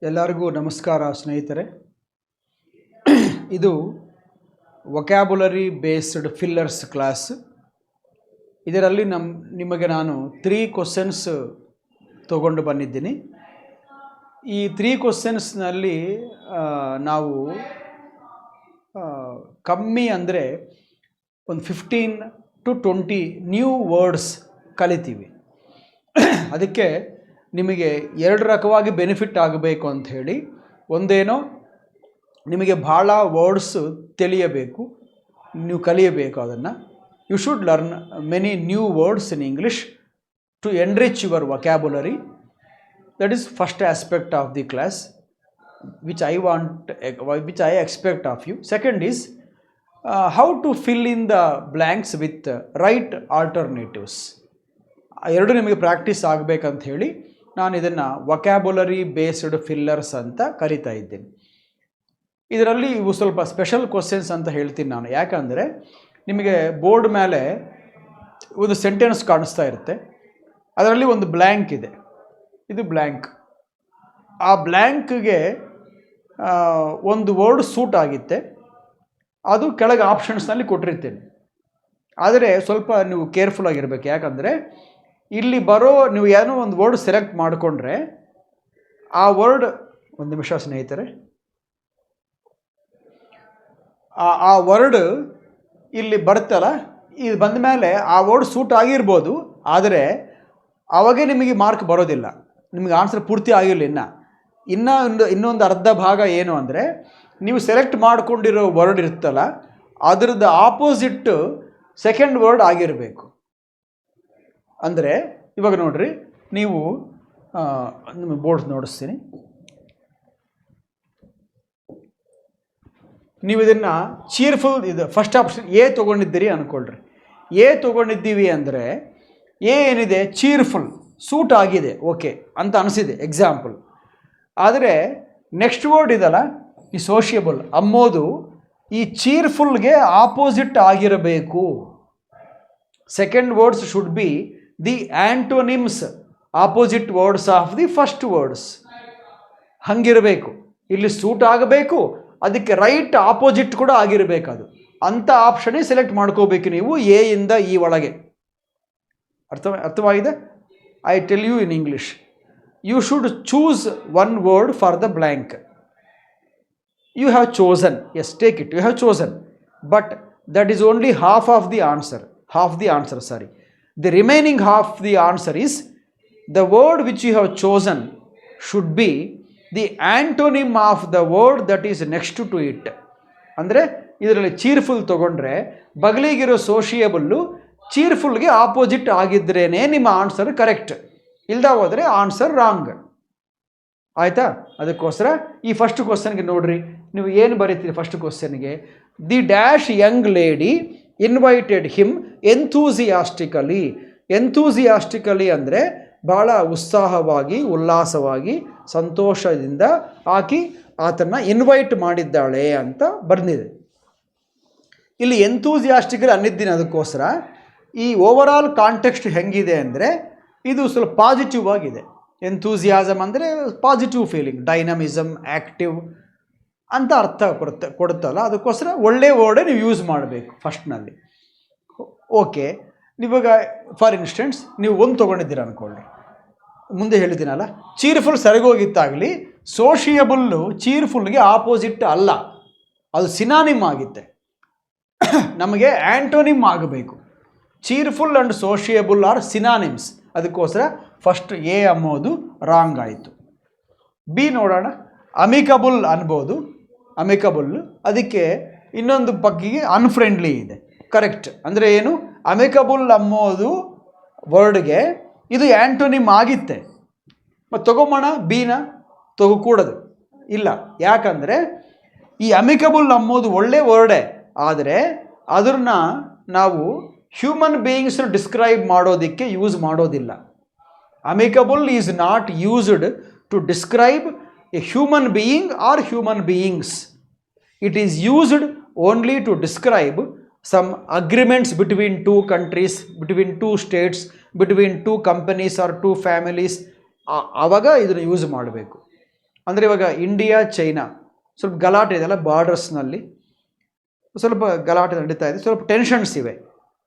ಎಲ್ಲರಿಗೂ ನಮಸ್ಕಾರ ಸ್ನೇಹಿತರೆ. ಇದು ವೊಕ್ಯಾಬುಲರಿ ಬೇಸ್ಡ್ ಫಿಲ್ಲರ್ಸ್ ಕ್ಲಾಸ್. ಇದರಲ್ಲಿ ನಿಮಗೆ ನಾನು 3 ಕ್ವಶನ್ಸ್ ತಗೊಂಡು ಬಂದಿದ್ದೀನಿ. ಈ 3 ಕ್ವಶನ್ಸ್ನಲ್ಲಿ ನಾವು ಕಮ್ಮಿ ಅಂದರೆ ಒಂದು 15 to 20 ನ್ಯೂ ವರ್ಡ್ಸ್ ಕಲಿತೀವಿ. ಅದಕ್ಕೆ ನಿಮಗೆ 2 ರಕವಾಗಿ ಬೆನಿಫಿಟ್ ಆಗಬೇಕು ಅಂತ ಹೇಳಿ, ಒಂದೇನೋ ನಿಮಗೆ ಭಾಳ ವರ್ಡ್ಸ್ ತಿಳಿಯಬೇಕು, ನೀವು ಕಲಿಯಬೇಕು. ಅದನ್ನು you should learn many new words in English to enrich your vocabulary. That is first aspect of the class which I expect of you. Second is how to fill in the blanks with right alternatives. ಎರಡು ನಿಮಗೆ practice ಆಗಬೇಕಂತ ಹೇಳಿ ನಾನು ಇದನ್ನು vocabulary based fillers ಅಂತ ಕರಿತಾ ಇದ್ದೀನಿ. ಇದರಲ್ಲಿ ಇವು ಸ್ವಲ್ಪ ಸ್ಪೆಷಲ್ ಕ್ವಶನ್ಸ್ ಅಂತ ಹೇಳ್ತೀನಿ ನಾನು. ಯಾಕಂದರೆ ನಿಮಗೆ ಬೋರ್ಡ್ ಮೇಲೆ ಒಂದು ಸೆಂಟೆನ್ಸ್ ಕಾಣಿಸ್ತಾ ಇರುತ್ತೆ, ಅದರಲ್ಲಿ ಒಂದು ಬ್ಲ್ಯಾಂಕ್ ಇದೆ. ಇದು ಬ್ಲ್ಯಾಂಕ್. ಆ ಬ್ಲ್ಯಾಂಕ್ಗೆ ಒಂದು ವರ್ಡ್ ಸೂಟ್ ಆಗಿತ್ತೆ, ಅದು ಕೆಳಗೆ ಆಪ್ಷನ್ಸ್ನಲ್ಲಿ ಕೊಟ್ಟಿರ್ತೇನೆ. ಆದರೆ ಸ್ವಲ್ಪ ನೀವು ಕೇರ್ಫುಲ್ ಆಗಿರಬೇಕು. ಯಾಕಂದರೆ ಇಲ್ಲಿ ಬರೋ ನೀವು ಏನೋ ಒಂದು ವರ್ಡ್ ಸೆಲೆಕ್ಟ್ ಮಾಡಿಕೊಂಡ್ರೆ ಆ ವರ್ಡ್, ಒಂದು ನಿಮಿಷ ಸ್ನೇಹಿತರೆ, ಆ ವರ್ಡ್ ಇಲ್ಲಿ ಬರುತ್ತಲ್ಲ, ಇದು ಬಂದ ಮೇಲೆ ಆ ವರ್ಡ್ ಸೂಟ್ ಆಗಿರ್ಬೋದು, ಆದರೆ ಅವಾಗೇ ನಿಮಗೆ ಮಾರ್ಕ್ ಬರೋದಿಲ್ಲ. ನಿಮಗೆ ಆನ್ಸರ್ ಪೂರ್ತಿ ಆಗಿರಲಿಲ್ಲ. ಇನ್ನೊಂದು ಅರ್ಧ ಭಾಗ ಏನು ಅಂದರೆ, ನೀವು ಸೆಲೆಕ್ಟ್ ಮಾಡಿಕೊಂಡಿರೋ ವರ್ಡ್ ಇರುತ್ತಲ್ಲ, ಅದರದ್ದು ಆಪೋಸಿಟ್ ಸೆಕೆಂಡ್ ವರ್ಡ್ ಆಗಿರಬೇಕು. ಅಂದರೆ ಇವಾಗ ನೋಡ್ರಿ, ನೀವು ನಿಮ್ಮ ಬೋರ್ಡ್ ನೋಡಿಸ್ತೀನಿ. ನೀವು ಇದನ್ನು ಚೀರ್ಫುಲ್, ಇದು ಫಸ್ಟ್ ಆಪ್ಷನ್ ಎ ತೊಗೊಂಡಿದ್ದೀರಿ ಅಂದ್ಕೊಳ್ರಿ. ಎ ತೊಗೊಂಡಿದ್ದೀವಿ ಅಂದರೆ ಎ ಏನಿದೆ, ಚೀರ್ಫುಲ್, ಸೂಟ್ ಆಗಿದೆ, ಓಕೆ ಅಂತ ಅನಿಸಿದೆ ಎಕ್ಸಾಂಪಲ್. ಆದರೆ ನೆಕ್ಸ್ಟ್ ವರ್ಡ್ ಇದಲ್ಲ, ಈ ಸೋಷಿಯಬಲ್ ಅಂಬೋದು ಈ ಚೀರ್ಫುಲ್ಗೆ ಆಪೋಸಿಟ್ ಆಗಿರಬೇಕು. Second words should be the antonyms, opposite words of the first words. ಹಂಗಿರಬೇಕು. ಇಲ್ಲಿ ಸೂಟ್ ಆಗಬೇಕು, ಅದಕ್ಕೆ ರೈಟ್ ಆಪೋಸಿಟ್ ಕೂಡ ಆಗಿರಬೇಕು. ಅದು ಅಂಥ ಆಪ್ಷನ್ನೇ ಸೆಲೆಕ್ಟ್ ಮಾಡ್ಕೋಬೇಕು ನೀವು ಎ ಇಂದ ಈ ಒಳಗೆ. ಅರ್ಥವಾಗಿದೆ? I tell you in English. You should choose one word for the blank. You have chosen, yes, take it, you have chosen, but that is only half of the answer. The remaining half the answer is the word which you have chosen should be the antonym of the word that is next to it. ಅಂದರೆ ಇದರಲ್ಲಿ ಚೀರ್ಫುಲ್ ತೊಗೊಂಡ್ರೆ ಬಗಲಿಗಿರೋ ಸೋಷಿಯಬಲ್ಲು ಚೀರ್ಫುಲ್ಗೆ opposite ಆಗಿದ್ರೇ ನಿಮ್ಮ answer correct, ಇಲ್ದ ಹೋದರೆ answer wrong. ಆಯಿತಾ? ಅದಕ್ಕೋಸ್ಕರ ಈ first ಕ್ವಶನ್ಗೆ ನೋಡ್ರಿ, ನೀವು ಏನು ಬರೀತೀರಿ ಫಸ್ಟ್ ಕ್ವಶನ್ಗೆ? The dash young lady invited him enthusiastically. Enthusiastically ಅಂದರೆ ಭಾಳ ಉತ್ಸಾಹವಾಗಿ, ಉಲ್ಲಾಸವಾಗಿ, ಸಂತೋಷದಿಂದ ಆತನ್ನು ಇನ್ವೈಟ್ ಮಾಡಿದ್ದಾಳೆ ಅಂತ ಬಂದಿದೆ. ಇಲ್ಲಿ ಎಂಥೂಸಿಯಾಸ್ಟಿಕಲಿ ಅನ್ನಿದ್ದೀನಿ. ಅದಕ್ಕೋಸ್ಕರ ಈ ಓವರಾಲ್ ಕಾಂಟೆಕ್ಸ್ಟ್ ಹೆಂಗಿದೆ ಅಂದರೆ, ಇದು ಸ್ವಲ್ಪ ಪಾಸಿಟಿವ್ ಆಗಿದೆ. ಎಂಥೂಸಿಯಾಸಮ್ ಅಂದರೆ ಪಾಸಿಟಿವ್ ಫೀಲಿಂಗ್, ಡೈನಮಿಸಮ್, ಆ್ಯಕ್ಟಿವ್ ಅಂತ ಅರ್ಥ ಕೊಡುತ್ತಲ್ಲ. ಅದಕ್ಕೋಸ್ಕರ ಒಳ್ಳೆ ವರ್ಡೇ ನೀವು ಯೂಸ್ ಮಾಡಬೇಕು ಫಸ್ಟ್ನಲ್ಲಿ. ಓಕೆ, ಇವಾಗ ಫಾರ್ ಇನ್ಸ್ಟೆನ್ಸ್ ನೀವು ಒಂದು ತೊಗೊಂಡಿದ್ದೀರ ಅಂದ್ಕೊಳ್ಳಿ. ಮುಂದೆ ಹೇಳಿದ್ದೀನಲ್ಲ, ಚೀರ್ಫುಲ್ ಸರಿಗೋಗಿತ್ತಾಗಲಿ, ಸೋಷಿಯಬಲ್ಲು ಚೀರ್ಫುಲ್ಗೆ ಆಪೋಸಿಟ್ ಅಲ್ಲ, ಅದು ಸಿನಾನಿಮ್ ಆಗಿತ್ತೆ. ನಮಗೆ ಆ್ಯಂಟೋನಿಮ್ ಆಗಬೇಕು. Cheerful and sociable are synonyms. ಅದಕ್ಕೋಸ್ಕರ ಫಸ್ಟ್ ಎ ಅಂಬೋದು ರಾಂಗ್ ಆಯಿತು. ಬಿ ನೋಡೋಣ. ಅಮಿಕಬಲ್ ಅನ್ಬೋದು, ಅಮಿಕಬಲ್. ಅದಕ್ಕೆ ಇನ್ನೊಂದು ಬಗ್ಗೆಗೆ ಅನ್ಫ್ರೆಂಡ್ಲಿ ಇದೆ. ಕರೆಕ್ಟ್. ಅಂದರೆ ಏನು, ಅಮಿಕಬಲ್ ಅಂಬೋದು ವರ್ಡ್ಗೆ ಇದು ಆ್ಯಂಟೋನಿಮ್ ಆಗಿತ್ತೆ. ಮತ್ತು ತೊಗೊಂಬೋಣ ಬಿನ, ತೊಗೋಕೂಡದು ಇಲ್ಲ. ಯಾಕಂದರೆ ಈ ಅಮಿಕಬಲ್ ಅಂಬೋದು ಒಳ್ಳೆ ವರ್ಡೇ, ಆದರೆ ಅದನ್ನು ನಾವು ಹ್ಯೂಮನ್ ಬೀಯಿಂಗ್ಸ್ನ ಡಿಸ್ಕ್ರೈಬ್ ಮಾಡೋದಕ್ಕೆ ಯೂಸ್ ಮಾಡೋದಿಲ್ಲ. Amicable is not used to describe a human being or human beings. It is used only to describe some agreements between 2 countries, between 2 states, between 2 companies or 2 families. ಆವಾಗ ಇದನ್ನು use ಮಾಡಬೇಕು. ಅಂದರೆ ಇವಾಗ India China ಸ್ವಲ್ಪ ಗಲಾಟೆ ಇದೆಯಲ್ಲ, ಬಾರ್ಡರ್ಸ್ನಲ್ಲಿ ಸ್ವಲ್ಪ ಗಲಾಟೆ ನಡೀತಾ ಇದೆ, ಸ್ವಲ್ಪ ಟೆನ್ಷನ್ಸ್ ಇವೆ.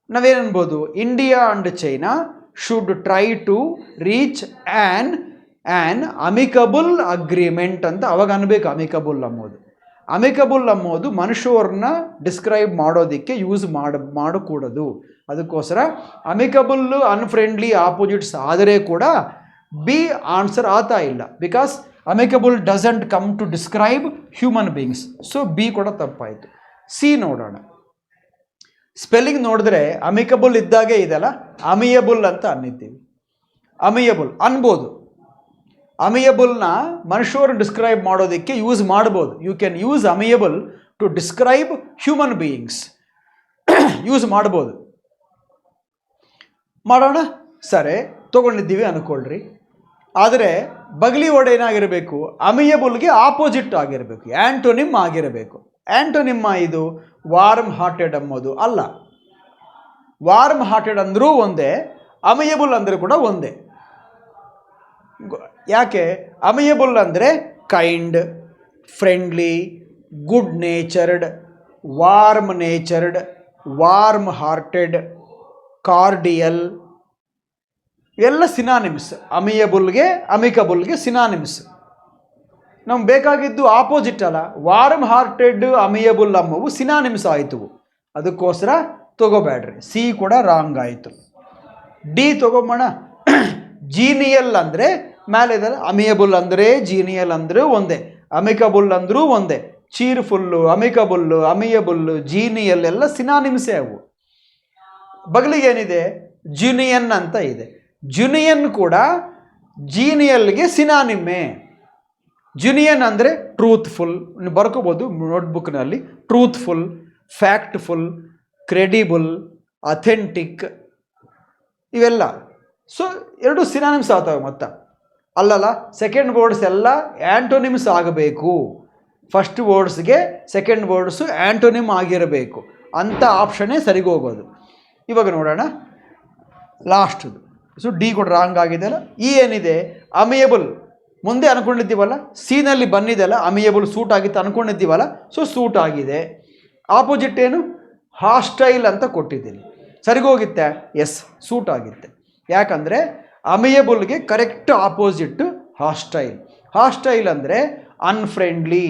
ನಾವೇನನ್ಬೋದು, India and China should try to reach an amicable agreement ಅಂತ ಅವಾಗ ಅನ್ಬೇಕು. ಅಮಿಕಬಲ್ ಅಂಬೋದು ಮನುಷ್ಯರನ್ನ ಡಿಸ್ಕ್ರೈಬ್ ಮಾಡೋದಕ್ಕೆ ಯೂಸ್ ಮಾಡಕೂಡದು. ಅದಕ್ಕೋಸ್ಕರ ಅಮಿಕಬಲ್ ಅನ್ಫ್ರೆಂಡ್ಲಿ ಆಪೋಸಿಟ್ಸ್ ಆದರೆ ಕೂಡ ಬಿ ಆನ್ಸರ್ ಆಗ್ತಾ ಇಲ್ಲ. Because amicable doesn't come to describe human beings. So B ಕೂಡ ತಪ್ಪಾಯಿತು. ಸಿ ನೋಡೋಣ. ಸ್ಪೆಲ್ಲಿಂಗ್ ನೋಡಿದ್ರೆ ಅಮಿಕಬಲ್ ಇದ್ದಾಗೆ ಇದೆಲ್ಲ, ಅಮಿಯಬಲ್ ಅಂತ ಅನ್ನಿದ್ದೀವಿ. ಅಮಿಯಬಲ್ ಅನ್ಬೋದು, ಅಮಿಯಬಲ್ನ ಮನುಷ್ಯರನ್ನು ಡಿಸ್ಕ್ರೈಬ್ ಮಾಡೋದಕ್ಕೆ ಯೂಸ್ ಮಾಡ್ಬೋದು. You can use amiable to describe human beings, use ಮಾಡ್ಬೋದು. ಮಾಡೋಣ, ಸರಿ ತೊಗೊಂಡಿದ್ದೀವಿ ಅಂದ್ಕೊಳ್ರಿ. ಆದರೆ ಬಗಲಿ ವರ್ಡ್ ಏನಾಗಿರಬೇಕು, ಅಮಿಯಬಲ್ಗೆ ಆಪೋಸಿಟ್ ಆಗಿರಬೇಕು, ಆ್ಯಂಟೋನಿಮ್ ಆಗಿರಬೇಕು. ಆ್ಯಂಟೋನಿಮ್ಮ ಇದು ವಾರ್ಮ್ ಹಾರ್ಟೆಡ್ ಅಂಬೋದು ಅಲ್ಲ. ವಾರ್ಮ್ ಹಾರ್ಟೆಡ್ ಅಂದರೂ ಒಂದೇ, ಅಮಿಯಬಲ್ ಅಂದರೆ ಕೂಡ ಒಂದೇ. ಯಾಕೆ? ಅಮಿಯಬಲ್ ಅಂದರೆ kind, friendly, good natured, warm hearted, cordial ಇವೆಲ್ಲ ಸಿನಾನಿಮ್ಸ್. ಅಮಿಯಬಲ್ಗೆ ಅಮಿಕಬಲ್ಗೆ ಸಿನಾನಿಮ್ಸ್. ನಮ್ಗೆ ಬೇಕಾಗಿದ್ದು ಆಪೋಸಿಟ್ ಅಲ್ಲ. ವಾರ್ಮ್ ಹಾರ್ಟೆಡ್ ಅಮಿಯಬಲ್ ಅಮ್ಮವು ಸಿನಾನಿಮ್ಸ್ ಆಯಿತು. ಅದಕ್ಕೋಸ್ಕರ ತಗೋಬೇಡ್ರಿ. ಸಿ ಕೂಡ ರಾಂಗ್ ಆಯಿತು. ಡಿ ತಗೊಂಬೋಣ. ಜೀನಿಯಲ್ ಅಂದರೆ ಮೇಲೆ ಇದಲ್ಲ, ಅಮಿಯಬಲ್ ಅಂದರೆ ಜೀನಿಯಲ್ ಅಂದರೆ ಒಂದೇ, ಅಮಿಕಬಲ್ ಅಂದರೂ ಒಂದೇ. ಚೀರ್ಫುಲ್ಲು, ಅಮಿಕಬಲ್ಲು, ಅಮಿಯಬಲ್ಲು, ಜೀನಿಯಲ್ ಎಲ್ಲ ಸಿನಾನಿಮ್ಸೇ ಅವು. ಬಗಲಿಗೇನಿದೆ, ಜುನಿಯನ್ ಅಂತ ಇದೆ. ಜುನಿಯನ್ ಕೂಡ ಜೀನಿಯಲ್ಗೆ ಸಿನಾನಿಮ್ಮೆ. ಜುನಿಯನ್ ಅಂದರೆ ಟ್ರೂತ್ಫುಲ್, ಬರ್ಕೋಬೋದು ನೋಟ್ಬುಕ್ನಲ್ಲಿ. ಟ್ರೂತ್ಫುಲ್, ಫ್ಯಾಕ್ಟ್ಫುಲ್, ಕ್ರೆಡಿಬಲ್, ಅಥೆಂಟಿಕ್ ಇವೆಲ್ಲ. ಸೊ ಎರಡು ಸಿನಾನಿಮ್ಸ್ ಆಗ್ತವೆ ಮೊತ್ತ. ಅಲ್ಲಲ್ಲ, ಸೆಕೆಂಡ್ ವರ್ಡ್ಸ್ ಎಲ್ಲ ಆ್ಯಂಟೋನಿಮ್ಸ್ ಆಗಬೇಕು. ಫಸ್ಟ್ ವರ್ಡ್ಸ್ಗೆ ಸೆಕೆಂಡ್ ವರ್ಡ್ಸು ಆ್ಯಂಟೋನಿಮ್ ಆಗಿರಬೇಕು ಅಂಥ ಆಪ್ಷನ್ನೇ ಸರಿಗೋಗೋದು. ಇವಾಗ ನೋಡೋಣ ಲಾಸ್ಟದು. ಸೊ ಡಿ ಕೂಡ ರಾಂಗ್ ಆಗಿದೆಯಲ್ಲ. ಈ ಏನಿದೆ, ಅಮಿಯಬಲ್ ಮುಂದೆ ಅಂದ್ಕೊಂಡಿದ್ದೀವಲ್ಲ, ಸಿನಲ್ಲಿ ಬಂದಿದೆಯಲ್ಲ, ಅಮಿಯಬಲ್ ಸೂಟ್ ಆಗಿತ್ತು ಅಂದ್ಕೊಂಡಿದ್ದೀವಲ್ಲ, ಸೊ ಸೂಟ್ ಆಗಿದೆ. ಆಪೋಸಿಟ್ ಏನು, ಹಾಸ್ಟೈಲ್ ಅಂತ ಕೊಟ್ಟಿದ್ದೀನಿ. ಸರಿಗೋಗಿತ್ತೆ? ಎಸ್, ಸೂಟ್ ಆಗಿತ್ತೆ. ಯಾಕಂದರೆ ಅಮಿಯಬಲ್ಗೆ ಕರೆಕ್ಟ್ ಆಪೋಸಿಟ್ಟು ಹಾಸ್ಟೈಲ್. ಹಾಸ್ಟೈಲ್ ಅಂದರೆ ಅನ್ಫ್ರೆಂಡ್ಲಿ.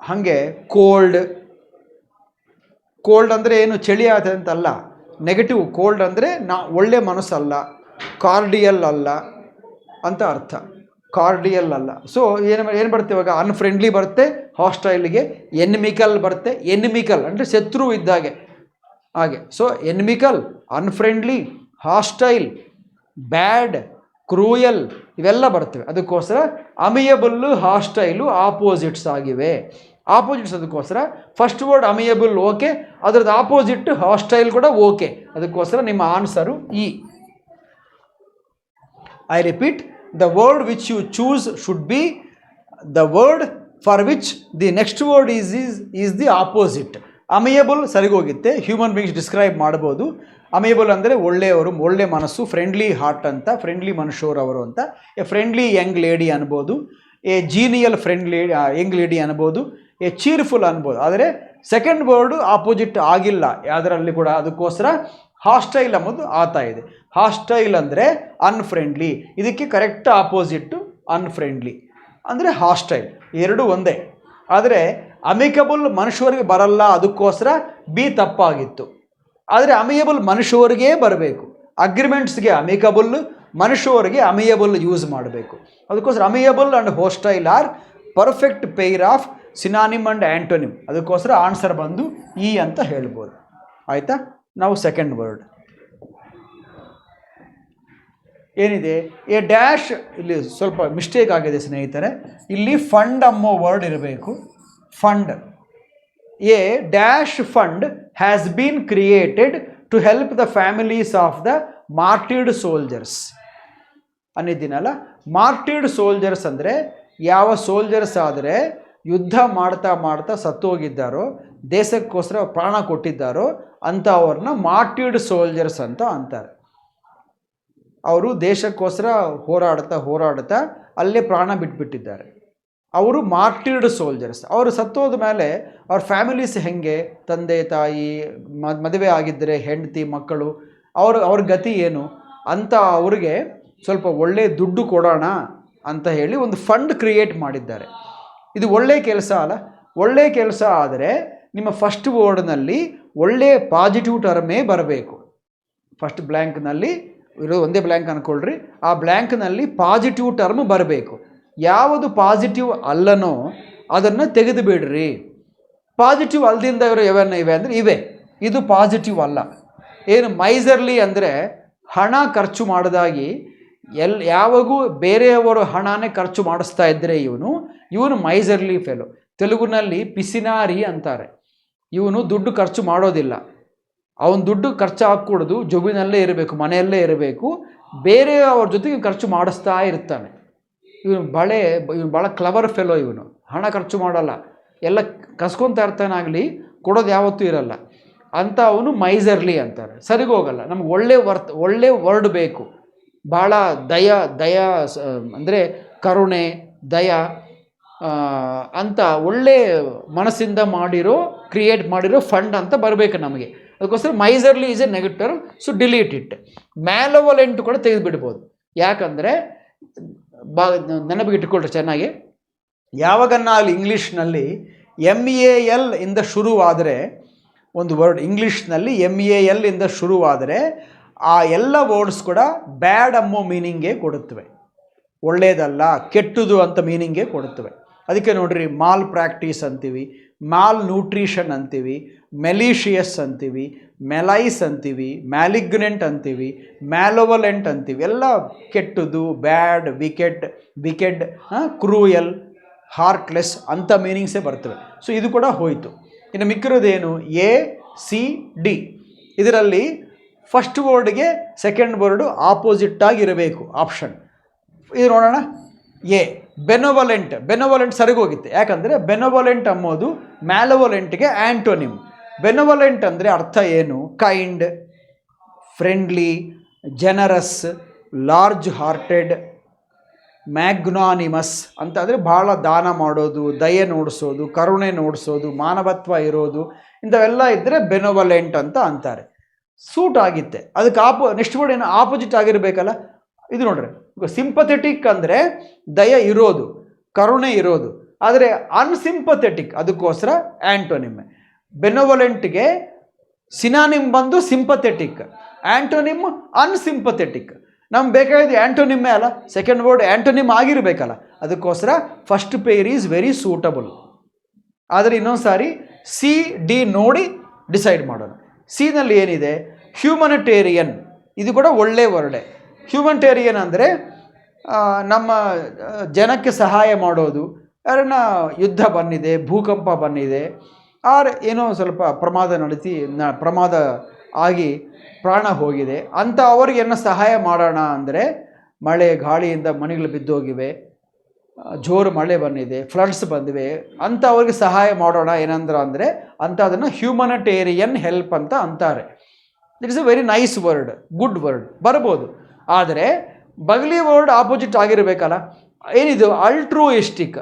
ಹಾಗೆ ಕೋಲ್ಡ್ ಅಂದರೆ ಏನು, ಚಳಿ ಆಗುತ್ತೆ ಅಂತಲ್ಲ, ನೆಗೆಟಿವ್. ಕೋಲ್ಡ್ ಅಂದರೆ ಒಳ್ಳೆ ಮನಸ್ಸಲ್ಲ, ಕಾರ್ಡಿಯಲ್ ಅಲ್ಲ ಅಂತ ಅರ್ಥ. ಸೊ ಏನು ಬರುತ್ತೆ ಇವಾಗ, ಅನ್ಫ್ರೆಂಡ್ಲಿ ಬರುತ್ತೆ ಹಾಸ್ಟೈಲ್ಗೆ. ಎನಿಮಿಕಲ್ ಬರುತ್ತೆ. ಎನಿಮಿಕಲ್ ಅಂದರೆ ಶತ್ರು ಇದ್ದಾಗೆ ಹಾಗೆ. ಸೊ ಎನಿಮಿಕಲ್, ಅನ್ಫ್ರೆಂಡ್ಲಿ, ಹಾಸ್ಟೈಲ್, ಬ್ಯಾಡ್, ಕ್ರೂಯಲ್ ಇವೆಲ್ಲ ಬರ್ತವೆ. ಅದಕ್ಕೋಸ್ಕರ ಅಮಿಯಬಲ್ಲು ಹಾಸ್ಟೈಲು ಆಪೋಸಿಟ್ಸ್ ಆಗಿವೆ. ಅದಕ್ಕೋಸ್ಕರ ಫಸ್ಟ್ ವರ್ಡ್ ಅಮಿಯಬಲ್ ಓಕೆ, ಅದರದ್ದು ಆಪೋಸಿಟ್ ಹಾಸ್ಟೈಲ್ ಕೂಡ ಓಕೆ. ಅದಕ್ಕೋಸ್ಕರ ನಿಮ್ಮ answer E. I repeat, the word which you choose should be the word for which the next word is the opposite. Amiable ಸರಿಗೋಗುತ್ತೆ. ಹ್ಯೂಮನ್ ಬೀಯಿಂಗ್ಸ್ ಡಿಸ್ಕ್ರೈಬ್ ಮಾಡ್ಬೋದು. Amiable ಅಂದರೆ ಒಳ್ಳೆಯವರು, ಒಳ್ಳೆ ಮನಸ್ಸು, ಫ್ರೆಂಡ್ಲಿ ಹಾರ್ಟ್ ಅಂತ, ಫ್ರೆಂಡ್ಲಿ ಮನುಷ್ಯರವರು ಅಂತ. ಎ ಫ್ರೆಂಡ್ಲಿ ಯಂಗ್ ಲೇಡಿ ಅನ್ಬೋದು, ಎ ಜೀನಿಯಲ್ ಯಂಗ್ ಲೇಡಿ ಅನ್ಬೋದು, ಎ ಚೀರ್ಫುಲ್ ಅನ್ಬೋದು. ಆದರೆ ಸೆಕೆಂಡ್ ವರ್ಡು ಆಪೋಸಿಟ್ ಆಗಿಲ್ಲ ಯಾವುದರಲ್ಲಿ ಕೂಡ. ಅದಕ್ಕೋಸ್ಕರ ಹಾಸ್ಟೈಲ್ ಅನ್ನೋದು ಆಗ್ತಾ ಇದೆ. ಹಾಸ್ಟೈಲ್ ಅಂದರೆ ಅನ್ಫ್ರೆಂಡ್ಲಿ, ಇದಕ್ಕೆ ಕರೆಕ್ಟ್ ಆಪೋಸಿಟ್ಟು ಅನ್ಫ್ರೆಂಡ್ಲಿ ಅಂದರೆ ಹಾಸ್ಟೈಲ್. ಎರಡೂ ಒಂದೇ. ಆದರೆ ಅಮಿಕಬಲ್ ಮನುಷ್ಯರಿಗೆ ಬರಲ್ಲ, ಅದಕ್ಕೋಸ್ಕರ ಬಿ ತಪ್ಪಾಗಿತ್ತು. ಆದರೆ ಅಮಿಯಬಲ್ ಮನುಷ್ಯರಿಗೆ ಬರಬೇಕು. ಅಗ್ರಿಮೆಂಟ್ಸ್ಗೆ ಅಮಿಕಬಲ್, ಮನುಷ್ಯರಿಗೆ ಅಮಿಯಬಲ್ ಯೂಸ್ ಮಾಡಬೇಕು. ಅದಕ್ಕೋಸ್ಕರ amiable and hostile are perfect pair of synonym and antonym. ಅದಕ್ಕೋಸ್ಕರ ಆನ್ಸರ್ ಬಂದು ಇ ಅಂತ ಹೇಳ್ಬೋದು. ಆಯಿತಾ? ನಾವು ಸೆಕೆಂಡ್ ವರ್ಡ್ ಏನಿದೆ, ಎ ಡ್ಯಾಶ್, ಇಲ್ಲಿ ಸ್ವಲ್ಪ ಮಿಸ್ಟೇಕ್ ಆಗಿದೆ ಸ್ನೇಹಿತರೆ. ಇಲ್ಲಿ ಫಂಡ್ ಅನ್ನೋ ವರ್ಡ್ ಇರಬೇಕು. Fund, a dash fund has been created to help the families of the martyred soldiers ಅನ್ನಿದ್ದೀನಲ್ಲ. ಮಾರ್ಟಿರ್ಡ್ ಸೋಲ್ಜರ್ಸ್ ಅಂದರೆ ಯಾವ ಸೋಲ್ಜರ್ಸ್ ಆದರೆ ಯುದ್ಧ ಮಾಡ್ತಾ ಸತ್ತೋಗಿದ್ದಾರೋ, ದೇಶಕ್ಕೋಸ್ಕರ ಪ್ರಾಣ ಕೊಟ್ಟಿದ್ದಾರೋ ಅಂಥವ್ರನ್ನ ಮಾರ್ಟಿರ್ಡ್ ಸೋಲ್ಜರ್ಸ್ ಅಂತ ಅಂತಾರೆ. ಅವರು ದೇಶಕ್ಕೋಸ್ಕರ ಹೋರಾಡ್ತಾ ಅಲ್ಲೇ ಪ್ರಾಣ ಬಿಟ್ಬಿಟ್ಟಿದ್ದಾರೆ. ಅವರು ಮಾರ್ಟಿರ್ಡ್ ಸೋಲ್ಜರ್ಸ್. ಅವರು ಸತ್ತೋದ ಮೇಲೆ ಅವ್ರ ಫ್ಯಾಮಿಲೀಸ್ ಹೆಂಗೆ, ತಂದೆ ತಾಯಿ, ಮದುವೆ ಆಗಿದ್ದರೆ ಹೆಂಡತಿ ಮಕ್ಕಳು, ಅವ್ರ ಗತಿ ಏನು ಅಂತ ಅವ್ರಿಗೆ ಸ್ವಲ್ಪ ಒಳ್ಳೆಯ ದುಡ್ಡು ಕೊಡೋಣ ಅಂತ ಹೇಳಿ ಒಂದು ಫಂಡ್ ಕ್ರಿಯೇಟ್ ಮಾಡಿದ್ದಾರೆ. ಇದು ಒಳ್ಳೆಯ ಕೆಲಸ ಅಲ್ಲ? ಒಳ್ಳೆಯ ಕೆಲಸ ಆದರೆ ನಿಮ್ಮ ಫಸ್ಟ್ ವರ್ಡ್ನಲ್ಲಿ ಒಳ್ಳೆಯ ಪಾಸಿಟಿವ್ ಟರ್ಮೇ ಬರಬೇಕು. ಫಸ್ಟ್ ಬ್ಲ್ಯಾಂಕ್ನಲ್ಲಿ ಇರೋ ಒಂದೇ ಬ್ಲ್ಯಾಂಕ್ ಅಂದ್ಕೊಳ್ರಿ, ಆ ಬ್ಲ್ಯಾಂಕ್ನಲ್ಲಿ ಪಾಸಿಟಿವ್ ಟರ್ಮ್ ಬರಬೇಕು. ಯಾವುದು ಪಾಸಿಟಿವ್ ಅಲ್ಲನೋ ಅದನ್ನು ತೆಗೆದು ಬಿಡ್ರಿ. ಪಾಸಿಟಿವ್ ಅಲ್ಲದಿಂದ ಇವೆ ಅಂದರೆ ಇವೆ, ಇದು ಪಾಸಿಟಿವ್ ಅಲ್ಲ. ಏನು ಮೈಸರ್ಲಿ ಅಂದರೆ ಹಣ ಖರ್ಚು ಮಾಡಿದಾಗಿ ಯಾವಾಗೂ ಬೇರೆಯವರು ಹಣನೇ ಖರ್ಚು ಮಾಡಿಸ್ತಾ ಇದ್ದರೆ ಇವನು ಮೈಸರ್ಲಿ ಫೆಲೋ. ತೆಲುಗುನಲ್ಲಿ ಪಿಸಿನಾರಿ ಅಂತಾರೆ. ಇವನು ದುಡ್ಡು ಖರ್ಚು ಮಾಡೋದಿಲ್ಲ. ಅವನ ದುಡ್ಡು ಖರ್ಚು ಹಾಕ್ಕೊಡೋದು ಜೊಬಿನಲ್ಲೇ ಇರಬೇಕು, ಮನೆಯಲ್ಲೇ ಇರಬೇಕು, ಬೇರೆಯವ್ರ ಜೊತೆಗೆ ಖರ್ಚು ಮಾಡಿಸ್ತಾ ಇರ್ತಾನೆ. ಇವನು ಭಾಳ ಕ್ಲವರ್ ಫೆಲೋ. ಇವನು ಹಣ ಖರ್ಚು ಮಾಡಲ್ಲ, ಎಲ್ಲ ಕಸ್ಕೊತಾ ಇರ್ತಾನಾಗಲಿ, ಕೊಡೋದು ಯಾವತ್ತೂ ಇರಲ್ಲ ಅಂತ ಅವನು ಮೈಸರ್ಲಿ ಅಂತಾರೆ. ಸರಿಗೋಗಲ್ಲ. ನಮ್ಗೆ ಒಳ್ಳೆ ವರ್ಡ್ ಬೇಕು. ಭಾಳ ದಯ ಅಂದರೆ ಕರುಣೆ, ದಯ ಅಂತ ಒಳ್ಳೆ ಮನಸ್ಸಿಂದ ಕ್ರಿಯೇಟ್ ಮಾಡಿರೋ ಫಂಡ್ ಅಂತ ಬರಬೇಕು ನಮಗೆ. ಅದಕ್ಕೋಸ್ಕರ miserly is a negative, so delete it. Malevolent ಕೂಡ ತೆಗೆದುಬಿಡ್ಬೋದು. ಯಾಕಂದರೆ ನೆನಪಿಗೆ ಇಟ್ಕೊಳ್ರಿ ಚೆನ್ನಾಗಿ. ಯಾವಾಗನ್ನಾಗಲಿ ಇಂಗ್ಲೀಷ್ನಲ್ಲಿ MEAL ಇಂದ ಶುರುವಾದರೆ ಒಂದು ವರ್ಡ್, ಇಂಗ್ಲೀಷ್ನಲ್ಲಿ MEAL ಇಂದ ಶುರುವಾದರೆ ಆ ಎಲ್ಲ ವರ್ಡ್ಸ್ ಕೂಡ ಬ್ಯಾಡ್ ಅನ್ನೋ ಮೀನಿಂಗೇ ಕೊಡುತ್ತವೆ. ಒಳ್ಳೆಯದಲ್ಲ, ಕೆಟ್ಟದು ಅಂತ ಮೀನಿಂಗೇ ಕೊಡುತ್ತವೆ. ಅದಕ್ಕೆ ನೋಡ್ರಿ, ಮಾಲ್ ಪ್ರಾಕ್ಟೀಸ್ ಅಂತೀವಿ, ಮಾಲ್ ನ್ಯೂಟ್ರಿಷನ್ ಅಂತೀವಿ, ಮೆಲಿಷಿಯಸ್ ಅಂತೀವಿ, ಮೆಲೈಸ್ ಅಂತೀವಿ, ಮ್ಯಾಲಿಗ್ನೆಂಟ್ ಅಂತೀವಿ, ಮ್ಯಾಲೋವಲೆಂಟ್ ಅಂತೀವಿ. ಎಲ್ಲ ಕೆಟ್ಟದು, ಬ್ಯಾಡ್, ವಿಕೆಡ್, ಕ್ರೂಯಲ್, ಹಾರ್ಟ್ಲೆಸ್ ಅಂತ ಮೀನಿಂಗ್ಸೇ ಬರ್ತವೆ. ಸೊ ಇದು ಕೂಡ ಹೋಯಿತು. ಇನ್ನು ಮಿಕ್ಕಿರೋದೇನು? ACD. ಇದರಲ್ಲಿ ಫಸ್ಟ್ ವರ್ಡ್ಗೆ ಸೆಕೆಂಡ್ ವರ್ಡು ಆಪೋಸಿಟ್ಟಾಗಿರಬೇಕು ಆಪ್ಷನ್. ಇದು ನೋಡೋಣ. ಬೆನೋವಲೆಂಟ್ ಸರಿಗೋಗಿತ್ತು. ಯಾಕಂದರೆ ಬೆನೋವಲೆಂಟ್ ಅನ್ನೋದು ಮ್ಯಾಲೋವಲೆಂಟ್ಗೆ ಆ್ಯಂಟೋನಿಮ್. ಬೆನೋವಲೆಂಟ್ ಅಂದರೆ ಅರ್ಥ ಏನು? Kind, friendly, generous, large hearted, magnanimous ಅಂತ. ಅಂದರೆ ಭಾಳ ದಾನ ಮಾಡೋದು, ದಯೆ ನೋಡಿಸೋದು, ಕರುಣೆ ನೋಡಿಸೋದು, ಮಾನವತ್ವ ಇರೋದು, ಇಂಥವೆಲ್ಲ ಇದ್ದರೆ ಬೆನೋವಲೆಂಟ್ ಅಂತ ಅಂತಾರೆ. ಸೂಟ್ ಆಗಿತ್ತೆ. ಅದಕ್ಕೆ ನೆಕ್ಸ್ಟ್ ವರ್ಡ್ ಏನು? ಆಪೋಸಿಟ್ ಆಗಿರಬೇಕಲ್ಲ. ಇದು ನೋಡ್ರಿ, ಸಿಂಪಥೆಟಿಕ್ ಅಂದರೆ ದಯ ಇರೋದು, ಕರುಣೆ ಇರೋದು. ಆದರೆ ಅನ್ಸಿಂಪಥೆಟಿಕ್ ಅದಕ್ಕೋಸ್ಕರ ಆ್ಯಂಟೋನಿಮ್. ಬೆನೋವಲೆಂಟ್ಗೆ ಸಿನಾನಿಮ್ ಬಂದು ಸಿಂಪಥೆಟಿಕ್, ಆ್ಯಂಟೋನಿಮ್ ಅನ್ಸಿಂಪಥೆಟಿಕ್. ನಮ್ಗೆ ಬೇಕಾಗಿದ್ದು ಆ್ಯಂಟೋನಿಮ್ಮೇ ಅಲ್ಲ, ಸೆಕೆಂಡ್ ವರ್ಡ್ ಆ್ಯಂಟೋನಿಮ್ ಆಗಿರಬೇಕಲ್ಲ. ಅದಕ್ಕೋಸ್ಕರ first pair is very suitable. ಆದರೆ ಇನ್ನೊಂದು ಸಾರಿ CD ನೋಡಿ ಡಿಸೈಡ್ ಮಾಡೋಣ. ಸಿನಲ್ಲಿ ಏನಿದೆ? ಹ್ಯೂಮನಿಟೇರಿಯನ್. ಇದು ಕೂಡ ಒಳ್ಳೆಯ ವರ್ಡೆ. ಹ್ಯೂಮನಿಟೇರಿಯನ್ ಅಂದರೆ ನಮ್ಮ ಜನಕ್ಕೆ ಸಹಾಯ ಮಾಡೋದು. ಯಾರನ್ನ ಯುದ್ಧ ಬಂದಿದೆ, ಭೂಕಂಪ ಬಂದಿದೆ, ಏನೋ ಸ್ವಲ್ಪ ಪ್ರಮಾದ ಆಗಿ ಪ್ರಾಣ ಹೋಗಿದೆ ಅಂತ ಅವ್ರಿಗೆ ಏನೋ ಸಹಾಯ ಮಾಡೋಣ ಅಂದರೆ, ಮಳೆ ಗಾಳಿಯಿಂದ ಮನೆಗಳು ಬಿದ್ದೋಗಿವೆ, ಜೋರು ಮಳೆ ಬಂದಿದೆ, ಫ್ಲಡ್ಸ್ ಬಂದಿವೆ ಅಂತ ಅವ್ರಿಗೆ ಸಹಾಯ ಮಾಡೋಣ ಅಂದರೆ ಅಂಥದನ್ನು ಹ್ಯೂಮನಿಟೇರಿಯನ್ ಹೆಲ್ಪ್ ಅಂತ ಅಂತಾರೆ. It is A very nice word, good word ಬರ್ಬೋದು. ಆದರೆ ಬಗಲಿ ವರ್ಡ್ ಆಪೋಸಿಟ್ ಆಗಿರಬೇಕಲ್ಲ. ಏನಿದು? ಅಲ್ಟ್ರೂಯಿಸ್ಟಿಕ್.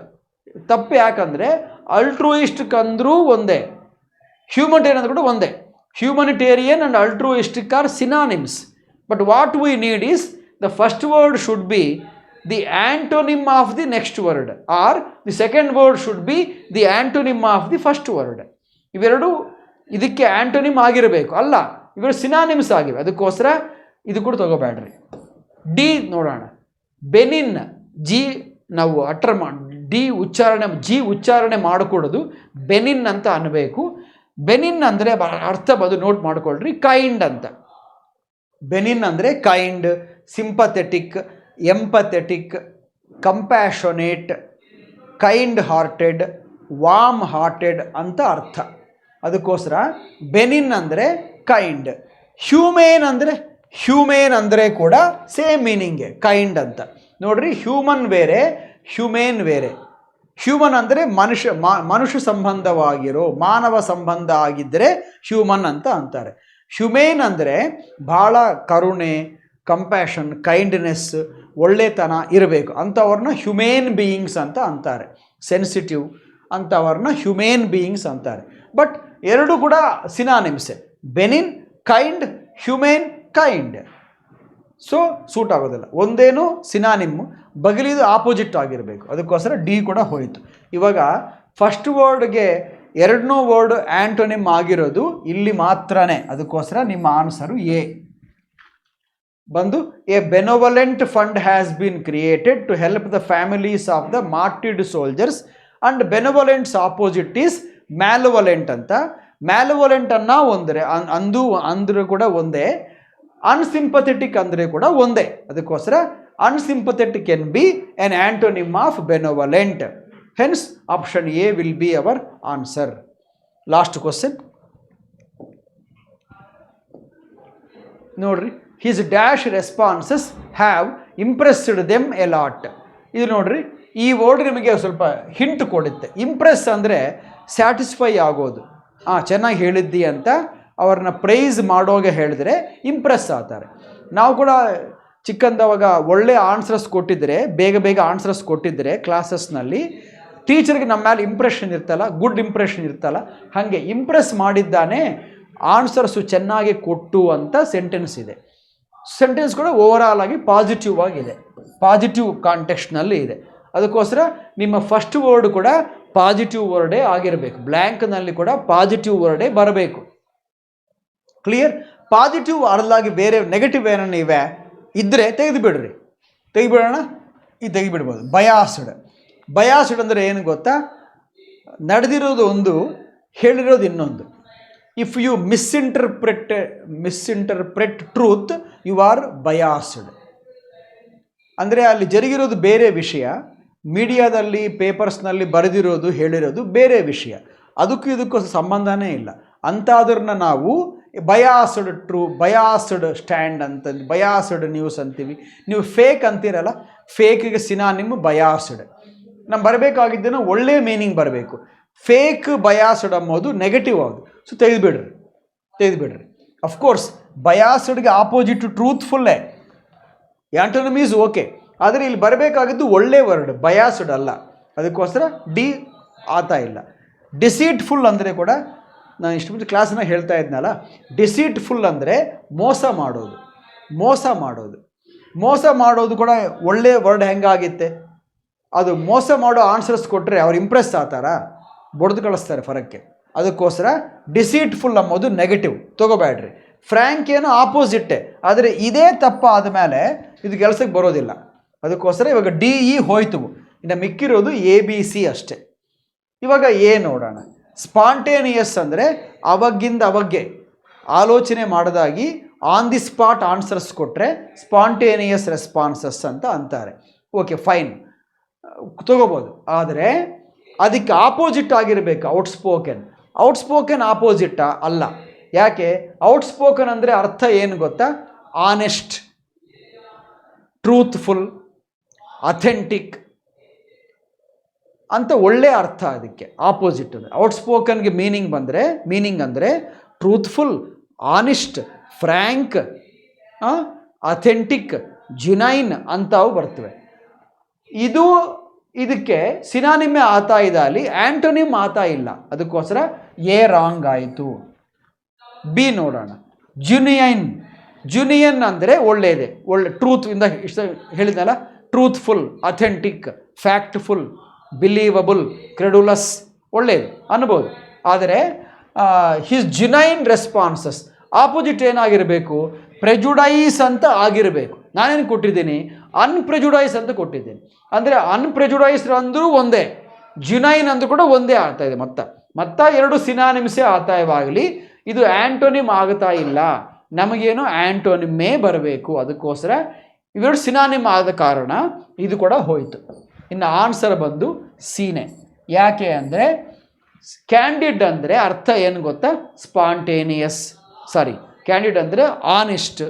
ತಪ್ಪು. ಯಾಕಂದರೆ ಅಲ್ಟ್ರೂಯಿಸ್ಟಿಕ್ ಅಂದರೂ ಒಂದೇ, ಹ್ಯೂಮನಿಟೇರಿಯನ್ ಅಂದ್ರೂ ಕೂಡ ಒಂದೇ. Humanitarian and altruistic are synonyms. But what we need is the first word should be the antonym of the next word, or the second word should be the antonym of the first word. ಇವೆರಡು ಇದಕ್ಕೆ antonym ಆಗಿರಬೇಕು. ಅಲ್ಲ, ಇವೆರಡು synonyms ಆಗಿವೆ. ಅದಕ್ಕೋಸ್ಕರ ಇದು ಕೂಡ ತಗೋಬೇಡ್ರಿ. D ನೋಡೋಣ. ಬೆನಿನ್. ನಾವು ಉಚ್ಚಾರಣೆ ಮಾಡಿಕೊಡೋದು ಬೆನಿನ್ ಅಂತ ಅನ್ನಬೇಕು. ಬೆನಿನ್ ಅಂದರೆ ಅರ್ಥ ಬಂದು ನೋಟ್ ಮಾಡಿಕೊಳ್ರಿ, ಕೈಂಡ್ ಅಂತ. ಬೆನಿನ್ ಅಂದರೆ kind, sympathetic, empathetic, compassionate, kind hearted, warm hearted ಅಂತ ಅರ್ಥ. ಅದಕ್ಕೋಸ್ಕರ ಬೆನಿನ್ ಅಂದರೆ ಕೈಂಡ್. ಹ್ಯೂಮೇನ್ ಅಂದರೆ ಕೂಡ ಸೇಮ್ ಮೀನಿಂಗೆ, ಕೈಂಡ್ ಅಂತ. ನೋಡ್ರಿ, ಹ್ಯೂಮನ್ ಬೇರೆ, ಹ್ಯೂಮೇನ್ ಬೇರೆ. ಹ್ಯೂಮನ್ ಅಂದರೆ ಮನುಷ್ಯ ಸಂಬಂಧವಾಗಿರೋ, ಮಾನವ ಸಂಬಂಧ ಆಗಿದ್ದರೆ ಹ್ಯೂಮನ್ ಅಂತ ಅಂತಾರೆ. ಹ್ಯೂಮೇನ್ ಅಂದರೆ ಭಾಳ ಕರುಣೆ, ಕಂಪ್ಯಾಷನ್, ಕೈಂಡ್ನೆಸ್, ಒಳ್ಳೆತನ ಇರಬೇಕು. ಅಂಥವ್ರನ್ನ ಹ್ಯುಮೇನ್ ಬೀಯಿಂಗ್ಸ್ ಅಂತ ಅಂತಾರೆ. ಸೆನ್ಸಿಟಿವ್ ಅಂಥವ್ರನ್ನ ಹ್ಯುಮೇನ್ ಬೀಯಿಂಗ್ಸ್ ಅಂತಾರೆ. ಬಟ್ ಎರಡು ಕೂಡ ಸಿನಾನಿಮ್ಸೆ, benign, kind, humane, kind. So suit ಆಗೋದಿಲ್ಲ. ಒಂದೇನು ಸಿನಾನಿಮ್ಮು, ಬಗಲಿದು ಆಪೋಸಿಟ್ ಆಗಿರಬೇಕು. ಅದಕ್ಕೋಸ್ಕರ ಡಿ ಕೂಡ ಹೋಯಿತು. ಇವಾಗ ಫಸ್ಟ್ ವರ್ಡ್ಗೆ ಎರಡನೂ ವರ್ಡ್ ಆ್ಯಂಟೋನಿಮ್ ಆಗಿರೋದು ಇಲ್ಲಿ ಮಾತ್ರನೇ. ಅದಕ್ಕೋಸ್ಕರ ನಿಮ್ಮ ಆನ್ಸರು ಎ ಬಂದು A benevolent fund has been created to help the families of the martyred soldiers and benevolent's opposite is malevolent ಅಂತ. ಮ್ಯಾಲೋವಲೆಂಟ್ ಅನ್ನ ಅಂದರೂ ಕೂಡ ಒಂದೇ, ಅನ್ಸಿಂಪಥೆಟಿಕ್ ಅಂದರೆ ಕೂಡ ಒಂದೇ. ಅದಕ್ಕೋಸ್ಕರ unsympathetic can be an antonym of benevolent. Hence option A will be our answer. Last question ನೋಡ್ರಿ. His dash responses have impressed them a lot. ಇದು ನೋಡ್ರಿ, ಈ ವರ್ಡ್ ನಿಮಗೆ ಸ್ವಲ್ಪ ಹಿಂಟ್ ಕೊಡುತ್ತೆ. ಇಂಪ್ರೆಸ್ ಅಂದರೆ ಸ್ಯಾಟಿಸ್ಫೈ ಆಗೋದು. ಚೆನ್ನಾಗಿ ಹೇಳಿದ್ದಿ ಅಂತ ಅವ್ರನ್ನ ಪ್ರೈಸ್ ಮಾಡೋಗೆ ಹೇಳಿದ್ರೆ ಇಂಪ್ರೆಸ್ ಆಗ್ತಾರೆ. ನಾವು ಕೂಡ ಚಿಕ್ಕಂದವಾಗ ಒಳ್ಳೆ ಆನ್ಸರ್ಸ್ ಕೊಟ್ಟಿದ್ದರೆ, ಬೇಗ ಆನ್ಸರ್ಸ್ ಕೊಟ್ಟಿದ್ದರೆ ಕ್ಲಾಸಸ್ನಲ್ಲಿ ಟೀಚರ್ಗೆ ನಮ್ಮ ಮೇಲೆ ಇಂಪ್ರೆಷನ್ ಇರ್ತಲ್ಲ, ಗುಡ್ ಇಂಪ್ರೆಷನ್ ಇರ್ತಲ್ಲ, ಹಾಗೆ ಇಂಪ್ರೆಸ್ ಮಾಡಿದ್ದಾನೆ ಆನ್ಸರ್ಸು ಚೆನ್ನಾಗಿ ಕೊಟ್ಟು ಅಂತ ಸೆಂಟೆನ್ಸ್ ಇದೆ. ಸೆಂಟೆನ್ಸ್ ಕೂಡ ಓವರಾಲ್ ಆಗಿ ಪಾಸಿಟಿವ್ ಆಗಿದೆ, ಪಾಸಿಟಿವ್ ಕಾಂಟೆಕ್ಸ್ಟ್ನಲ್ಲಿ ಇದೆ. ಅದಕ್ಕೋಸ್ಕರ ನಿಮ್ಮ ಫಸ್ಟ್ ವರ್ಡ್ ಕೂಡ ಪಾಸಿಟಿವ್ ವರ್ಡೇ ಆಗಿರಬೇಕು. ಬ್ಲ್ಯಾಂಕ್ನಲ್ಲಿ ಕೂಡ ಪಾಸಿಟಿವ್ ವರ್ಡೇ ಬರಬೇಕು. ಕ್ಲಿಯರ್? ಪಾಸಿಟಿವ್ ಅರ್ಲಾಗಿ ಬೇರೆ ನೆಗೆಟಿವ್ ಏನನ್ನ ಇವೆ ಇದ್ದರೆ ತೆಗೆದುಬಿಡೋಣ. ಇದು ತೆಗಿಬಿಡ್ಬೋದು. ಬಯಾಸ್ಡ್ ಅಂದರೆ ಏನು ಗೊತ್ತಾ? ನಡೆದಿರೋದು ಒಂದು, ಹೇಳಿರೋದು ಇನ್ನೊಂದು. If you misinterpret truth, you are biased. ಅಂದರೆ ಅಲ್ಲಿ ಜರುಗಿರೋದು ಬೇರೆ ವಿಷಯ, ಮೀಡಿಯಾದಲ್ಲಿ ಪೇಪರ್ಸ್ನಲ್ಲಿ ಬರೆದಿರೋದು ಹೇಳಿರೋದು ಬೇರೆ ವಿಷಯ, ಇದಕ್ಕೂ ಸಂಬಂಧನೇ ಇಲ್ಲ. ಅಂತಾದ್ರನ್ನ ನಾವು ಬಯಾಸ್ಡ್ ಸ್ಟ್ಯಾಂಡ್ ಅಂತ, ಬಯಾಸ್ಡ್ ನ್ಯೂಸ್ ಅಂತೀವಿ. ನೀವು ಫೇಕ್ ಅಂತೀರಲ್ಲ, ಫೇಕಿಗೆ ಸಿನಾನಿಮ್ ಬಯಾಸ್ಡ್. ನಮ್ಮ ಬರಬೇಕಾಗಿದ್ದೇನೋ ಒಳ್ಳೆಯ ಮೀನಿಂಗ್ ಬರಬೇಕು. ಫೇಕ್ ಬಯಾಸ್ಡ್ ಅಂಬೋದು ನೆಗೆಟಿವ್ ಅದು. ಸೊ ತೆಗೆದುಬಿಡ್ರಿ. ಅಫ್ಕೋರ್ಸ್ ಬಯಾಸ್ಡ್ಗೆ ಆಪೋಸಿಟ್ ಟ್ರೂತ್ಫುಲ್ಲೇ, ಆ್ಯಂಟೋನಿಮ್ ಈಸ್ ಓಕೆ. ಆದರೆ ಇಲ್ಲಿ ಬರಬೇಕಾಗಿದ್ದು ಒಳ್ಳೆ ವರ್ಡ್, ಬಯಾಸ್ಡ್ ಅಲ್ಲ. ಅದಕ್ಕೋಸ್ಕರ ಡಿ ಆತಾ ಇಲ್ಲ. ಡಿಸೀಟ್ಫುಲ್ ಅಂದರೆ ಕೂಡ ನಾನು ಇಷ್ಟು ಕ್ಲಾಸನ್ನ ಹೇಳ್ತಾ ಇದ್ನಲ್ಲ, ಡಿಸೀಟ್ಫುಲ್ ಅಂದರೆ ಮೋಸ ಮಾಡೋದು ಕೂಡ ಒಳ್ಳೆಯ ವರ್ಡ್ ಹೆಂಗಾಗಿತ್ತೆ? ಅದು ಮೋಸ ಮಾಡೋ ಆನ್ಸರ್ಸ್ ಕೊಟ್ಟರೆ ಅವ್ರು ಇಂಪ್ರೆಸ್ ಆಗ್ತಾರಾ? ಬಡ್ದು ಕಳಿಸ್ತಾರೆ ಫರಕ್ಕೆ. ಅದಕ್ಕೋಸ್ಕರ ಡಿಸೀಟ್ಫುಲ್ ಅಂಬೋದು ನೆಗೆಟಿವ್, ತೊಗೋಬೇಡ್ರಿ. ಫ್ರ್ಯಾಂಕ್ ಏನೋ ಆಪೋಸಿಟ್ಟೆ, ಆದರೆ ಇದೇ ತಪ್ಪಾದ ಮೇಲೆ ಇದು ಕೆಲಸಕ್ಕೆ ಬರೋದಿಲ್ಲ. ಅದಕ್ಕೋಸ್ಕರ ಇವಾಗ ಡಿ ಇ ಹೋಯ್ತು. ಇನ್ನು ಮಿಕ್ಕಿರೋದು ಎ ಬಿ ಸಿ ಅಷ್ಟೇ. ಇವಾಗ ಎ ನೋಡೋಣ. ಸ್ಪಾಂಟೇನಿಯಸ್ ಅಂದರೆ ಅವಾಗಿಂದ ಅವಾಗೆ ಆಲೋಚನೆ ಮಾಡೋದಾಗಿ ಆನ್ ದಿ ಸ್ಪಾಟ್ ಆನ್ಸರ್ಸ್ ಕೊಟ್ಟರೆ ಸ್ಪಾಂಟೇನಿಯಸ್ ರೆಸ್ಪಾನ್ಸಸ್ ಅಂತ ಅಂತಾರೆ. ಓಕೆ, ಫೈನ್, ತಗೋಬೋದು. ಆದರೆ ಅದಕ್ಕೆ ಆಪೋಸಿಟ್ ಆಗಿರಬೇಕು ಔಟ್ಸ್ಪೋಕನ್ ಆಪೋಸಿಟ್ಟಾ? ಅಲ್ಲ. ಯಾಕೆ? ಔಟ್ಸ್ಪೋಕನ್ ಅಂದರೆ ಅರ್ಥ ಏನು ಗೊತ್ತಾ? ಆನೆಸ್ಟ್, ಟ್ರೂತ್ಫುಲ್, ಅಥೆಂಟಿಕ್ ಅಂತ ಒಳ್ಳೆ ಅರ್ಥ. ಅದಕ್ಕೆ ಆಪೋಸಿಟ್ ಅಂದರೆ ಔಟ್ಸ್ಪೋಕನ್ಗೆ ಮೀನಿಂಗ್ ಅಂದರೆ ಟ್ರೂತ್ಫುಲ್, ಆನೆಸ್ಟ್, ಫ್ರ್ಯಾಂಕ್, ಅಥೆಂಟಿಕ್, ಜುನೈನ್ ಅಂತವು ಬರ್ತವೆ. ಇದಕ್ಕೆ ಸಿನಾನಿಮೆ ಆತಾ ಇದೆ, ಅಲ್ಲಿ ಆ್ಯಂಟೋನಿಮ್ ಆತಾ ಇಲ್ಲ. ಅದಕ್ಕೋಸ್ಕರ ಎ ರಾಂಗ್ ಆಯಿತು. ಬಿ ನೋಡೋಣ. ಜುನಿಯನ್ ಅಂದರೆ ಒಳ್ಳೆಯದೇ, ಟ್ರೂತ್ ಇಂದ ಇಷ್ಟ ಹೇಳಿದ್ನಲ್ಲ, ಟ್ರೂತ್ಫುಲ್, ಅಥೆಂಟಿಕ್, ಫ್ಯಾಕ್ಟ್ಫುಲ್, ಬಿಲೀವಬಲ್, ಕ್ರೆಡುಲಸ್, ಒಳ್ಳೆಯದು ಅನ್ಬೋದು. ಆದರೆ ಹಿಸ್ ಜುನೈನ್ ರೆಸ್ಪಾನ್ಸಸ್ ಆಪೋಸಿಟ್ ಏನಾಗಿರಬೇಕು? ಪ್ರೆಜುಡೈಸ್ ಅಂತ ಆಗಿರಬೇಕು. ನಾನೇನು ಕೊಟ್ಟಿದ್ದೀನಿ? ಅನ್ಪ್ರೆಜುಡೈಸ್ ಅಂತ ಕೊಟ್ಟಿದ್ದೀನಿ. ಅಂದರೆ ಅನ್ಪ್ರೆಜುಡೈಸ್ ಅಂದರೂ ಒಂದೇ, ಜುನೈನ್ ಅಂದರೂ ಕೂಡ ಒಂದೇ ಆಗ್ತಾ ಇದೆ. ಮತ್ತ ಎರಡು ಸಿನಾನಿಮ್ಸೇ ಆತಾಯವಾಗಲಿ, ಇದು ಆ್ಯಂಟೋನಿಮ್ ಆಗ್ತಾ ಇಲ್ಲ. ನಮಗೇನು ಆ್ಯಂಟೋನಿಮ್ಮೇ ಬರಬೇಕು. ಅದಕ್ಕೋಸ್ಕರ ಇವೆರಡು ಸಿನಾನಿಮ್ ಆದ ಕಾರಣ ಇದು ಕೂಡ ಹೋಯಿತು. ಇನ್ನು ಆನ್ಸರ್ ಬಂದು ಸೀನೆ. ಯಾಕೆ ಅಂದರೆ ಕ್ಯಾಂಡಿಡ್ ಅಂದರೆ ಅರ್ಥ ಏನು ಗೊತ್ತಾ? ಕ್ಯಾಂಡಿಡ್ ಅಂದರೆ ಆನೆಸ್ಟ್,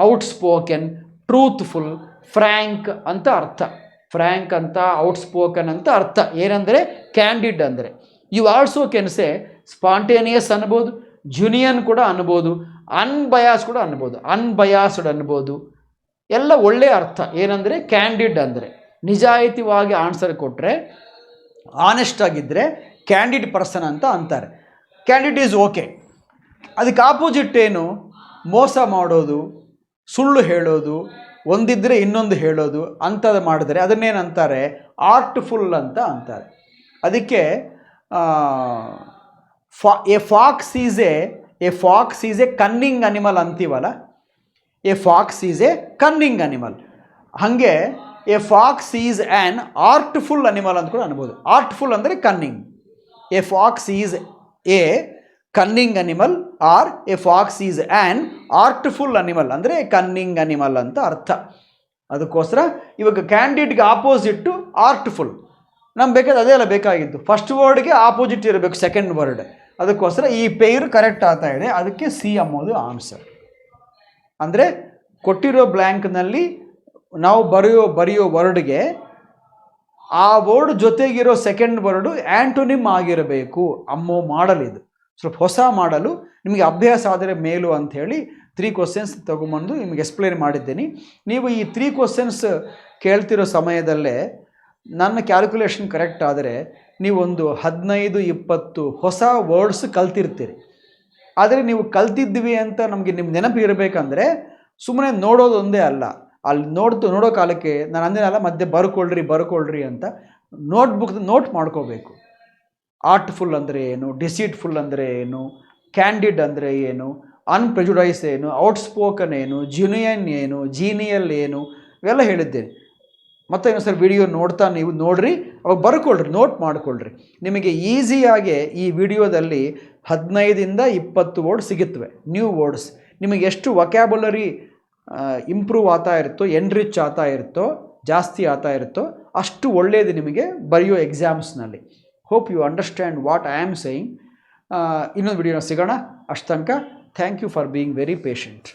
ಔಟ್ಸ್ಪೋಕನ್, ಟ್ರೂತ್ಫುಲ್, ಫ್ರ್ಯಾಂಕ್ ಅಂತ ಅರ್ಥ. ಫ್ರ್ಯಾಂಕ್ ಅಂತ, ಔಟ್ಸ್ಪೋಕನ್ ಅಂತ ಅರ್ಥ. ಏನಂದರೆ ಕ್ಯಾಂಡಿಡ್ ಅಂದರೆ. You also can say spontaneous ಅನ್ಬೋದು, ಜುನಿಯನ್ ಕೂಡ ಅನ್ಬೋದು, ಅನ್ಬಯಾಸ್ ಕೂಡ ಅನ್ಬೋದು, ಅನ್ಬಯಾಸ್ಡ್ ಅನ್ಬೋದು, ಎಲ್ಲ ಒಳ್ಳೆಯ ಅರ್ಥ. ಏನಂದರೆ ಕ್ಯಾಂಡಿಡ್ ಅಂದರೆ ನಿಜಾಯಿತಿಯಾಗಿ ಆನ್ಸರ್ ಕೊಟ್ಟರೆ, ಆನೆಸ್ಟ್ ಆಗಿದ್ದರೆ ಕ್ಯಾಂಡಿಡ್ ಪರ್ಸನ್ ಅಂತ ಅಂತಾರೆ. Candid is okay. ಅದಕ್ಕೆ ಆಪೋಸಿಟ್ ಏನು? ಮೋಸ ಮಾಡೋದು, ಸುಳ್ಳು ಹೇಳೋದು, ಒಂದಿದ್ದರೆ ಇನ್ನೊಂದು ಹೇಳೋದು ಅಂಥದ್ದು ಮಾಡಿದರೆ ಅದನ್ನೇನಂತಾರೆ? ಆರ್ಟ್ಫುಲ್ ಅಂತ ಅಂತಾರೆ. ಅದಕ್ಕೆ a fox is a cunning animal ಅಂತೀವಲ್ಲ, a fox is a cunning animal. ಹಾಗೆ a fox is an artful animal ಅಂತ ಕೂಡ ಅನ್ಬೋದು. ಆರ್ಟ್ಫುಲ್ ಅಂದರೆ cunning. A fox is a cunning animal or a fox is an artful animal ಅಂದರೆ cunning animal ಅಂತ ಅರ್ಥ. ಅದಕ್ಕೋಸ್ಕರ ಇವಾಗ ಕ್ಯಾಂಡಿಡ್ಗೆ ಆಪೋಸಿಟ್ಟು ಆರ್ಟ್ಫುಲ್. ನಮ್ಗೆ ಬೇಕಾದ ಅದೇ ಅಲ್ಲ ಬೇಕಾಗಿದ್ದು, ಫಸ್ಟ್ ವರ್ಡ್ಗೆ ಆಪೋಸಿಟ್ ಇರಬೇಕು ಸೆಕೆಂಡ್ ವರ್ಡ್. ಅದಕ್ಕೋಸ್ಕರ ಈ ಪೇರು ಕರೆಕ್ಟ್ ಆಗ್ತಾ ಇದೆ. ಅದಕ್ಕೆ ಸಿ ಎಂಬುದು ಆನ್ಸರ್. ಅಂದರೆ ಕೊಟ್ಟಿರೋ ಬ್ಲ್ಯಾಂಕ್ನಲ್ಲಿ ನಾವು ಬರೆಯೋ ವರ್ಡ್ಗೆ ಆ ವರ್ಡ್ ಜೊತೆಗಿರೋ ಸೆಕೆಂಡ್ ವರ್ಡು ಆ್ಯಂಟೋನಿಮ್ ಆಗಿರಬೇಕು ಅಮ್ಮೋ ಮಾಡಲ್. ಇದು ಸ್ವಲ್ಪ ಹೊಸ ಮಾಡಲು, ನಿಮಗೆ ಅಭ್ಯಾಸ ಆದರೆ ಮೇಲು ಅಂಥೇಳಿ 3 ಕ್ವಶನ್ಸ್ ತೊಗೊಂಬಂದು ನಿಮಗೆ ಎಕ್ಸ್ಪ್ಲೇನ್ ಮಾಡಿದ್ದೀನಿ. ನೀವು ಈ 3 ಕ್ವಶನ್ಸ್ ಕೇಳ್ತಿರೋ ಸಮಯದಲ್ಲೇ ನನ್ನ ಕ್ಯಾಲ್ಕುಲೇಷನ್ ಕರೆಕ್ಟ್ ಆದರೆ ನೀವೊಂದು 15-20 ಹೊಸ ವರ್ಡ್ಸ್ ಕಲ್ತಿರ್ತೀರಿ. ಆದರೆ ನೀವು ಕಲ್ತಿದ್ವಿ ಅಂತ ನಮಗೆ ನಿಮ್ಮ ನೆನಪು ಇರಬೇಕಂದ್ರೆ ಸುಮ್ಮನೆ ನೋಡೋದು ಒಂದೇ ಅಲ್ಲ, ಅಲ್ಲಿ ನೋಡೋ ಕಾಲಕ್ಕೆ ನಾನು ಅಂದಿನಲ್ಲ ಮಧ್ಯೆ ಬರ್ಕೊಳ್ರಿ ಅಂತ ನೋಟ್ ಮಾಡ್ಕೋಬೇಕು. ಆರ್ಟ್ಫುಲ್ ಅಂದರೆ ಏನು, ಡಿಸೀಟ್ಫುಲ್ ಅಂದರೆ ಏನು, ಕ್ಯಾಂಡಿಡ್ ಅಂದರೆ ಏನು, ಅನ್ಪ್ರೆಜುಡೈಸ್ ಏನು, ಔಟ್ಸ್ಪೋಕನ್ ಏನು, ಜಿನಿಯನ್ ಏನು, ಜೀನಿಯಲ್ ಏನು, ಇವೆಲ್ಲ ಹೇಳಿದ್ದೇನೆ. ಮತ್ತೆ ಇನ್ನೊಂದ್ಸರಿ ವಿಡಿಯೋ ನೋಡ್ತಾ ನೀವು ನೋಡ್ರಿ, ಅವಾಗ ಬರ್ಕೊಳ್ರಿ, ನೋಟ್ ಮಾಡಿಕೊಳ್ಳ್ರಿ. ನಿಮಗೆ ಈಸಿಯಾಗೆ ಈ ವಿಡಿಯೋದಲ್ಲಿ 15-20 ವರ್ಡ್ ಸಿಗುತ್ತವೆ, ನ್ಯೂ ವರ್ಡ್ಸ್. ನಿಮಗೆ ಎಷ್ಟು ವೊಕ್ಯಾಬುಲರಿ ಇಂಪ್ರೂವ್ ಆಗ್ತಾ ಇರುತ್ತೋ, ಎನ್ರಿಚ್ ಆಗ್ತಾ ಇರುತ್ತೋ, ಜಾಸ್ತಿ ಆಗ್ತಾ ಇರುತ್ತೋ ಅಷ್ಟು ಒಳ್ಳೆಯದು ನಿಮಗೆ ಬರೆಯೋ ಎಕ್ಸಾಮ್ಸ್ನಲ್ಲಿ. Hope you understand what I am saying. ಇನ್ನೊಂದು ವಿಡಿಯೋನ ಸಿಗೋಣ. ಅಷ್ಟು ತನಕ thank you for being very patient.